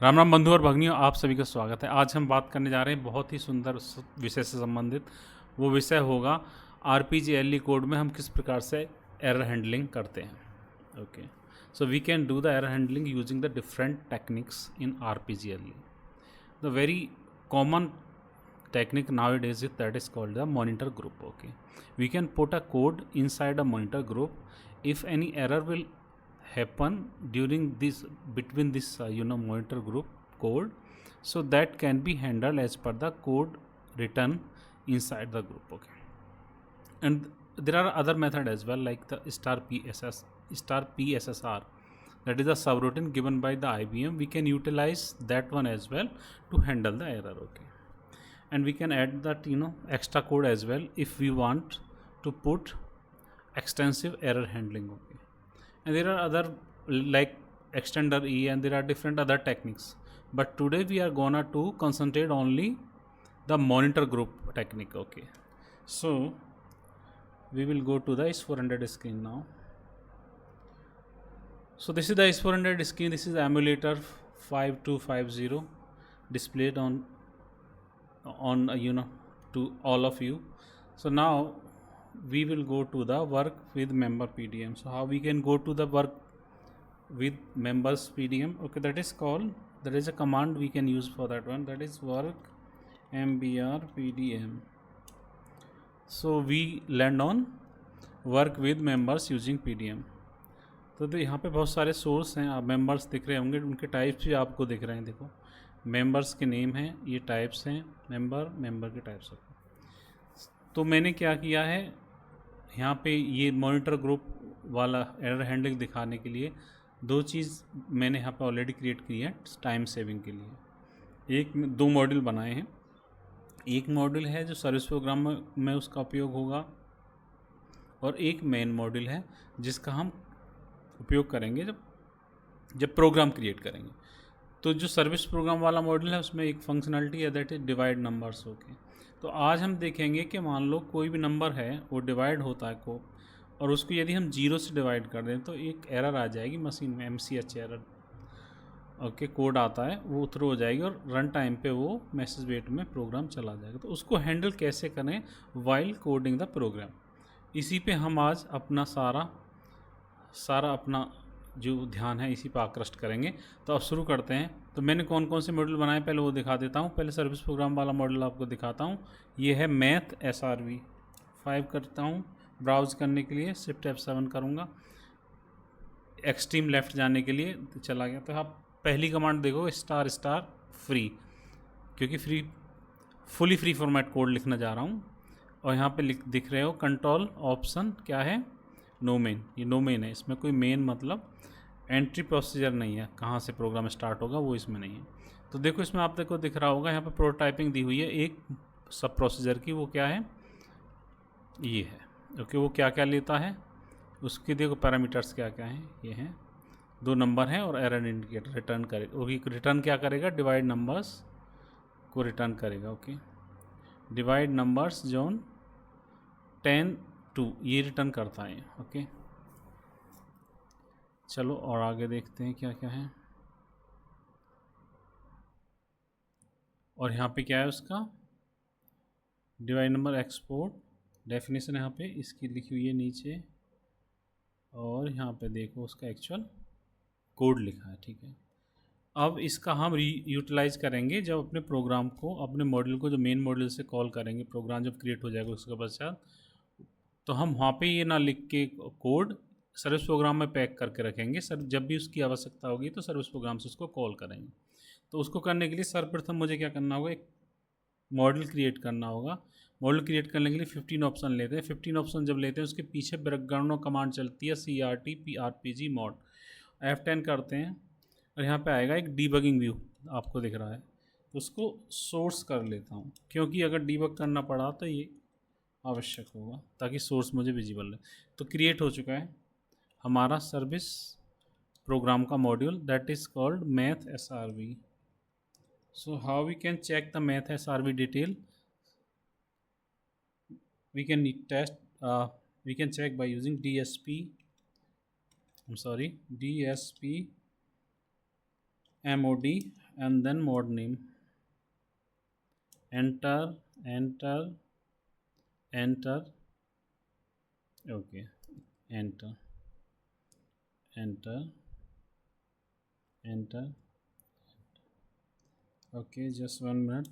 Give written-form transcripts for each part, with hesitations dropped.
राम राम बंधु और भगिनियों, आप सभी का स्वागत है। आज हम बात करने जा रहे हैं बहुत ही सुंदर विषय से संबंधित। वो विषय होगा आरपीजीएलई कोड में हम किस प्रकार से एरर हैंडलिंग करते हैं। Okay, so we can do the error handling using the different techniques in RPGLE. The very common technique nowadays is that is called the monitor group. Okay, we can put a code inside a monitor group. If any error will happen during this between this monitor group code, so that can be handled as per the code written inside the group. Okay, and there are other method as well, like the star pssr, that is a subroutine given by the IBM. We can utilize that one as well to handle the error. Okay, and we can add that extra code as well if we want to put extensive error handling. Okay, and there are other like extender E, and there are different other techniques, but today we are gonna to concentrate only the monitor group technique. Okay, so we will go to the S400 screen now. So this is the S400 screen. This is emulator 5250 displayed on to all of you. So now we will go to the work with member PDM. So how we can go to the work with members PDM? Okay, that is called, there is a command we can use for that one, that is work mbr PDM. So we land on work with members using PDM. तो यहाँ पे बहुत सारे source हैं, आप members दिख रहे होंगे, उनके टाइप्स भी आपको दिख रहे हैं। देखो, मेंबर्स के नेम हैं, ये टाइप्स हैं, मेंबर के टाइप्स हैं। तो मैंने क्या किया है, यहाँ पे ये मॉनिटर ग्रुप वाला एरर हैंडलिंग दिखाने के लिए दो चीज़ मैंने यहाँ पे ऑलरेडी क्रिएट की है टाइम सेविंग के लिए। दो मॉड्यूल बनाए हैं। एक मॉड्यूल है जो सर्विस प्रोग्राम में उसका उपयोग होगा, और एक मेन मॉड्यूल है जिसका हम उपयोग करेंगे जब प्रोग्राम क्रिएट करेंगे। तो जो सर्विस प्रोग्राम वाला मॉड्यूल है उसमें एक फंक्शनलिटी है, that is divide numbers. Okay, तो आज हम देखेंगे कि मान लो कोई भी नंबर है वो डिवाइड होता है को, और उसको यदि हम 0 से डिवाइड कर दें तो एक एरर आ जाएगी मशीन में, MCH एरर। ओके, कोड आता है, वो थ्रो हो जाएगी और रन टाइम पे वो मैसेज वेट में प्रोग्राम चला जाएगा। तो उसको हैंडल कैसे करें वाइल कोडिंग द प्रोग्राम, इसी पे हम आज अपना सारा अपना जो ध्यान है इसी पर आकृष्ट करेंगे। तो अब शुरू करते हैं। तो मैंने कौन कौन से मॉड्यूल बनाए पहले वो दिखा देता हूँ। पहले सर्विस प्रोग्राम वाला मॉड्यूल आपको दिखाता हूँ। ये है मैथ SRV 5 करता हूँ। ब्राउज करने के लिए शिफ्ट F7 करूँगा। एक्सट्रीम लेफ़्ट जाने के लिए चला गया। तो आप पहली कमांड देखो, स्टार फ्री, क्योंकि फुली फ्री फॉर्मेट कोड लिखना जा रहा हूँ। और यहाँ पे दिख रहे हो कंट्रोल ऑप्शन क्या है, नो मेन। ये नो मेन है, इसमें कोई मेन मतलब एंट्री प्रोसीजर नहीं है, कहाँ से प्रोग्राम स्टार्ट होगा वो इसमें नहीं है। तो देखो, इसमें आप देखो दिख रहा होगा यहाँ पे प्रोटोटाइपिंग दी हुई है एक सब प्रोसीजर की, वो क्या है, ये है। ओके, वो क्या क्या लेता है उसके देखो पैरामीटर्स क्या क्या हैं, ये हैं 2 नंबर हैं और एरर इंडिकेटर रिटर्न करेगा। ओके, रिटर्न क्या करेगा, डिवाइड नंबर्स को रिटर्न करेगा। ओके, डिवाइड नंबर्स जोन 10 2 ये रिटर्न करता है। ओके, चलो और आगे देखते हैं क्या क्या है। और यहाँ पे क्या है उसका डिवाइड नंबर एक्सपोर्ट डेफिनेशन यहाँ पे इसकी लिखी हुई है नीचे, और यहाँ पे देखो उसका एक्चुअल कोड लिखा है। ठीक है, अब इसका हम यूटिलाइज करेंगे जब अपने प्रोग्राम को, अपने मॉड्यूल को जो मेन मॉड्यूल से कॉल करेंगे, प्रोग्राम जब क्रिएट हो जाएगा उसके पश्चात, तो हम वहाँ पे ये ना लिख के कोड सर्विस प्रोग्राम में पैक करके रखेंगे। सर जब भी उसकी आवश्यकता होगी तो सर्विस प्रोग्राम से उसको कॉल करेंगे। तो उसको करने के लिए सर्वप्रथम मुझे क्या करना होगा, एक मॉडल क्रिएट करना होगा। मॉडल क्रिएट करने के लिए 15 ऑप्शन लेते हैं। 15 ऑप्शन जब लेते हैं उसके पीछे बैकग्राउंड कमांड चलती है CRT-PRPG mod। F10 करते हैं और यहाँ पे आएगा एक डीबगिंग व्यू आपको दिख रहा है, तो उसको सोर्स कर लेता हूँ, क्योंकि अगर डीबग करना पड़ा तो ये आवश्यक होगा ताकि सोर्स मुझे विजिबल रहे। तो क्रिएट हो चुका है हमारा सर्विस प्रोग्राम का module, that is called math SRV। So how we can check the math SRV detail, we can test we can check by using DSP mod and then mod name, enter, enter, enter, okay, enter, enter, enter, okay, just 1 minute,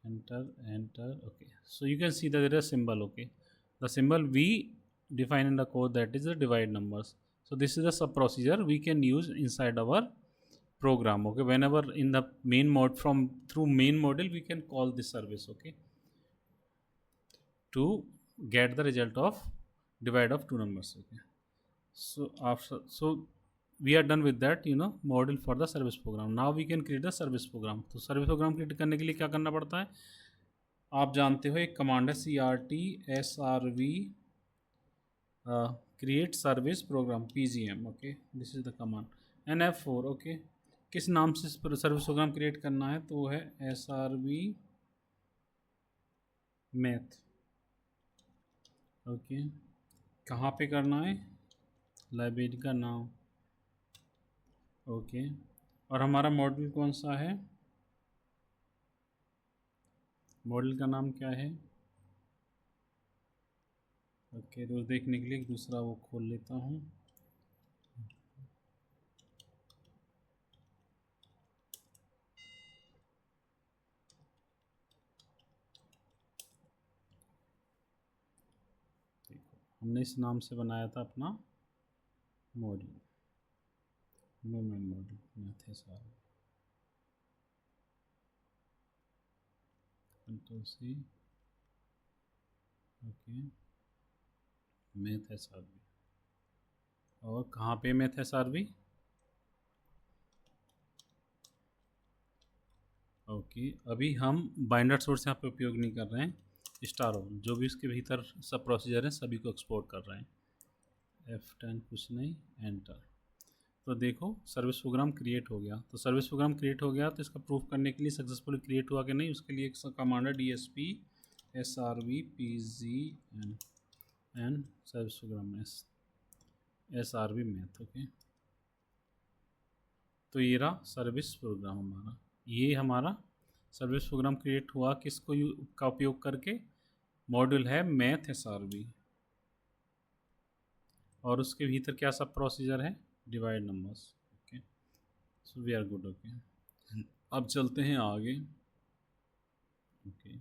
enter, enter, okay. So you can see that there is a symbol, okay. The symbol we define in the code, that is the divide numbers. So this is the sub procedure we can use inside our program, okay. Whenever in the main mode, from through main module we can call this service, okay, to get the result of divide of two numbers, okay. So after, so we are done with that, you know, module for the service program. Now we can create the service program. तो service program create करने के लिए क्या करना पड़ता है, आप जानते हो, एक कमांड है CRT-SRV create service programme PGM, okay, this is the command. And F4, okay, किस नाम से सर्विस प्रोग्राम क्रिएट करना है, तो वो है SRV मैथ, ओके। कहाँ पे करना है, लाइब्रेरी का नाम, ओके। और हमारा मॉडल कौन सा है, मॉडल का नाम क्या है, ओके। तो देखने के लिए दूसरा वो खोल लेता हूँ, देखो हमने इस नाम से बनाया था अपना मॉडल, मूवमेंट मॉडल मैथ है सारा, Ctrl+C, ओके, मैथ है सारा। और कहाँ पे मैथ है सारवी, ओके। अभी हम बाइंडर सोर्स यहाँ पे उपयोग नहीं कर रहे हैं, स्टार ऑल जो भी उसके भीतर सब प्रोसीजर हैं सभी को एक्सपोर्ट कर रहे हैं। F10 कुछ नहीं, एंटर। तो देखो सर्विस प्रोग्राम क्रिएट हो गया। तो सर्विस प्रोग्राम क्रिएट हो गया तो इसका प्रूफ करने के लिए सक्सेसफुली क्रिएट हुआ कि नहीं, उसके लिए एक कमांड है DSP-SRV PGM and service programme SRV math, okay. तो ये रहा सर्विस प्रोग्राम हमारा, ये हमारा सर्विस प्रोग्राम क्रिएट हुआ किसको का उपयोग करके, मॉड्यूल है मैथ SRV, और उसके भीतर क्या सब प्रोसीजर है, divide numbers, okay. So we are good, okay. अब चलते हैं आगे, ओके,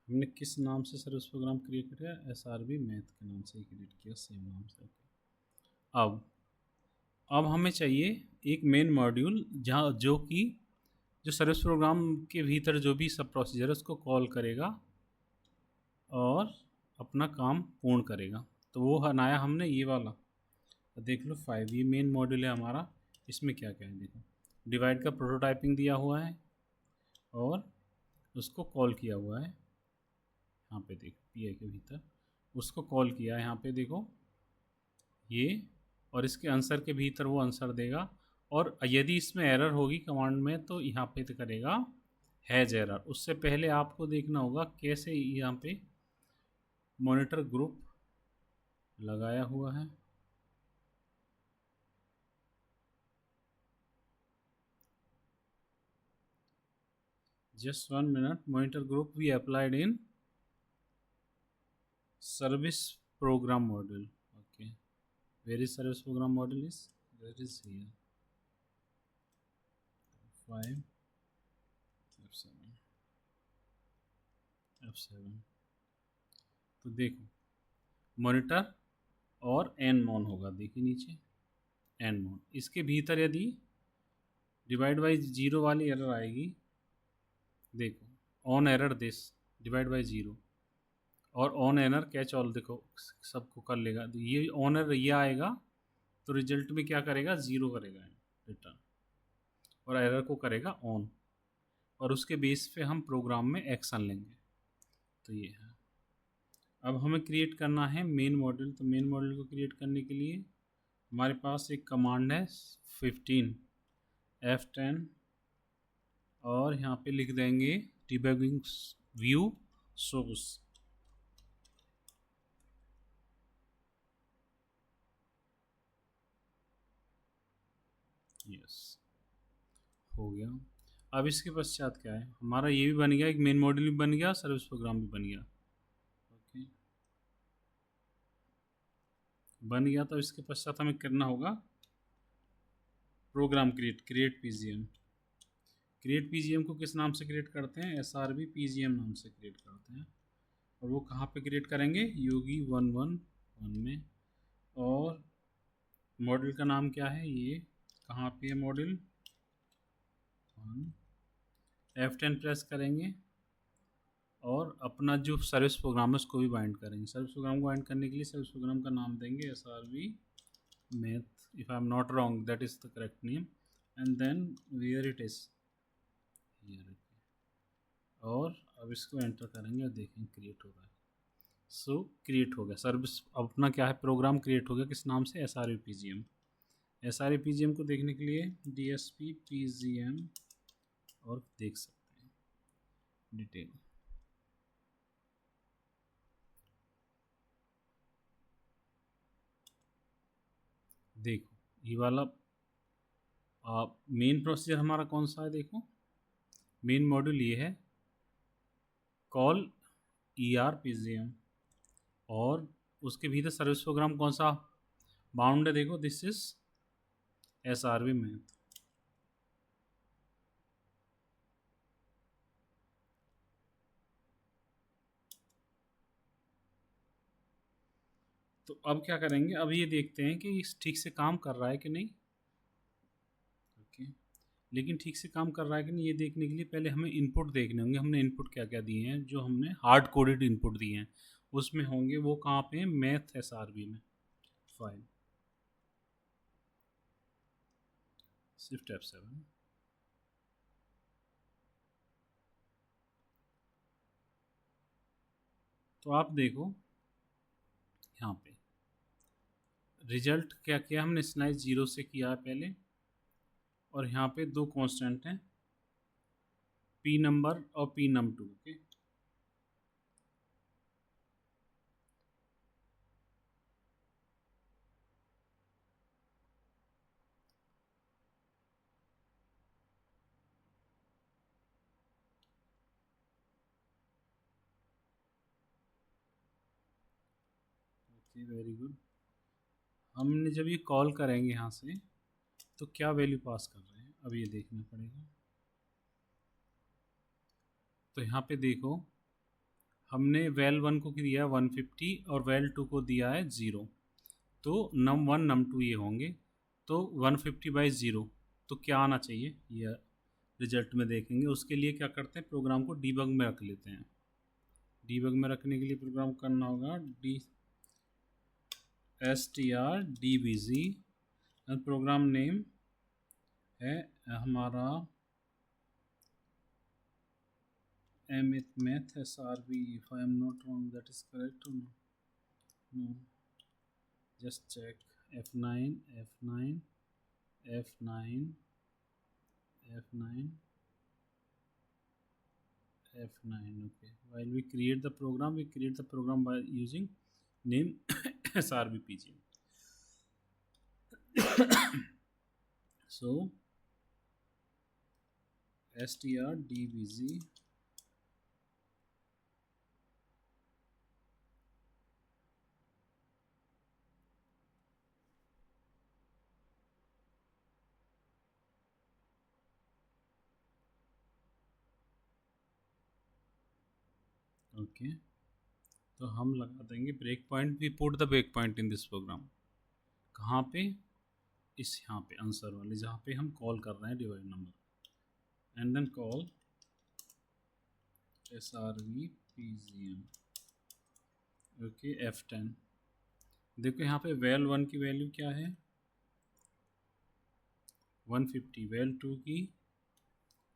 हमने किस नाम से सर्विस प्रोग्राम क्रिएट किया, SRV मैथ के नाम से क्रिएट किया, सेम नाम से, ओके। अब हमें चाहिए एक मेन मॉड्यूल जहाँ जो कि जो सर्विस प्रोग्राम के भीतर जो भी सब प्रोसीजर है उसको कॉल करेगा और अपना काम पूर्ण करेगा। तो वो बनाया हमने ये वाला, तो देख लो 5, ये मेन मॉड्यूल है हमारा। इसमें क्या क्या है देखो, डिवाइड का प्रोटोटाइपिंग दिया हुआ है और उसको कॉल किया हुआ है यहाँ पे, देखो PI के भीतर उसको कॉल किया है यहाँ पे, देखो ये, और इसके आंसर के भीतर वो आंसर देगा। और यदि इसमें एरर होगी कमांड में तो यहाँ पे तो करेगा हैज एरर। उससे पहले आपको देखना होगा कैसे यहाँ पे मॉनिटर ग्रुप लगाया हुआ है, just 1 minute, monitor group we applied in service program module, okay। where is service program module is, where is here, 5 F7। तो देखो मॉनिटर और एन मॉन होगा, देखिए नीचे एन मॉन, इसके भीतर यदि डिवाइड बाई जीरो वाली एरर आएगी, देखो on error this divide by zero, और ऑन एरर कैच ऑल, देखो सबको कर लेगा। तो ये ऑन एरर ये आएगा तो रिजल्ट में क्या करेगा, ज़ीरो करेगा रिटर्न, और एरर को करेगा ऑन, और उसके बेस पे हम प्रोग्राम में एक्शन लेंगे। तो ये है। अब हमें क्रिएट करना है मेन मॉडल। तो मेन मॉडल को क्रिएट करने के लिए हमारे पास एक कमांड है 15 F10, और यहाँ पे लिख देंगे डिबगिंग व्यू सोर्स, यस, हो गया। अब इसके पश्चात क्या है, हमारा ये भी बन गया, एक मेन मॉड्यूल भी बन गया, सर्विस प्रोग्राम भी बन गया। ओके, बन गया। तो इसके पश्चात हमें करना होगा program create PGM. Create PGM को किस नाम से क्रिएट करते हैं, SRB पीजीएम नाम से क्रिएट करते हैं। और वो कहाँ पे क्रिएट करेंगे, योगी 111 में। और मॉड्यूल का नाम क्या है, ये कहाँ पे है मॉड्यूल 1, F10 प्रेस करेंगे और अपना जो सर्विस प्रोग्राम है उसको भी बाइंड करेंगे। सर्विस प्रोग्राम को बाइंड करने के लिए सर्विस प्रोग्राम का नाम देंगे SRB math, if I am not wrong that is the correct name, and then where it is here। और अब इसको एंटर करेंगे और देखेंगे क्रिएट हो रहा है। सो क्रिएट हो गया सर्विस, अपना क्या है प्रोग्राम क्रिएट हो गया, किस नाम से, SRB PGM। SRB PGM को देखने के लिए DSP PGM और देख सकते हैं डिटेल। देखो ये वाला मेन प्रोसीजर हमारा कौन सा है, देखो मेन मॉड्यूल ये है कॉल ER-PGM, और उसके भीतर सर्विस प्रोग्राम कौन सा बाउंड है, देखो दिस इज SRB मैथ। तो अब क्या करेंगे, अब ये देखते हैं कि ठीक से काम कर रहा है कि नहीं। ओके, लेकिन ठीक से काम कर रहा है कि नहीं ये देखने के लिए पहले हमें इनपुट देखने होंगे। हमने इनपुट क्या क्या दिए हैं, जो हमने हार्ड कोडेड इनपुट दिए हैं उसमें होंगे, वो कहाँ पे हैं, मैथ SRB में फाइल शिफ्ट F7। तो आप देखो यहाँ पे रिजल्ट क्या किया हमने, स्लाइस 0 से किया है पहले, और यहाँ पे दो कांस्टेंट हैं P नंबर और P num2। Okay, very good. हमने जब ये कॉल करेंगे यहाँ से तो क्या वैल्यू पास कर रहे हैं, अब ये देखना पड़ेगा। तो यहाँ पे देखो हमने वेल 1 को दिया है 150 और वेल 2 को दिया है 0, तो num1 num2 ये होंगे। तो 150/0 तो क्या आना चाहिए, ये रिजल्ट में देखेंगे। उसके लिए क्या करते हैं, प्रोग्राम को डीबग में रख लेते हैं। डीबग में रखने के लिए प्रोग्राम करना होगा strdbg, और प्रोग्राम नेम है हमारा math SRB, if I am not wrong that is correct or no? No, just check F9 F9 F9 F9 F9। okay, while we create the program, we create the program by using name SRB PGM। so strdbg okay, तो हम लगा देंगे break point. We put the break point in this programme, कहाँ पे, इस यहाँ पे answer वाले जहाँ पे हम कॉल कर रहे हैं divide number, and then call SRB PGM। Okay, F10। देखो यहाँ पे वेल 1 की वैल्यू क्या है 150, वेल 2 की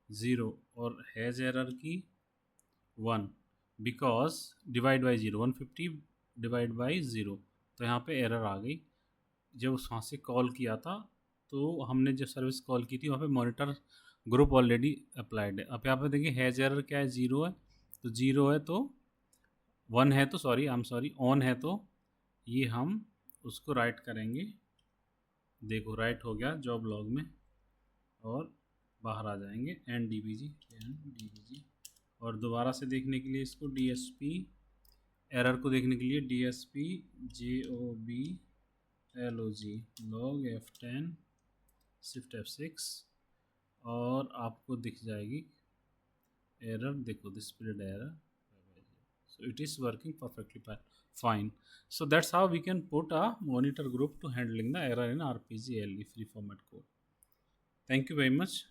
0 और हैज़ एरर की 1, because divide by 0, 150 divide by 0, तो यहाँ पे एरर आ गई। जब उस वहाँ से कॉल किया था तो हमने जो सर्विस कॉल की थी वहाँ पे मॉनिटर ग्रुप ऑलरेडी अप्लाइड है। अब यहाँ पे देखिए हैज़ एरर क्या है, 0 है, तो 0 है तो 1 है, तो sorry I am sorry on है, तो ये हम उसको राइट करेंगे। देखो राइट हो गया जॉब लॉग में। और बाहर आ जाएंगे NDBG और दोबारा से देखने के लिए इसको DSP एरर को देखने के लिए DSP JOB log F10 shift F6 और आपको दिख जाएगी एरर, देखो displayed error, so it is working perfectly fine. So that's how we can put a monitor group to handling the error in RPG LE free format code. Thank you very much.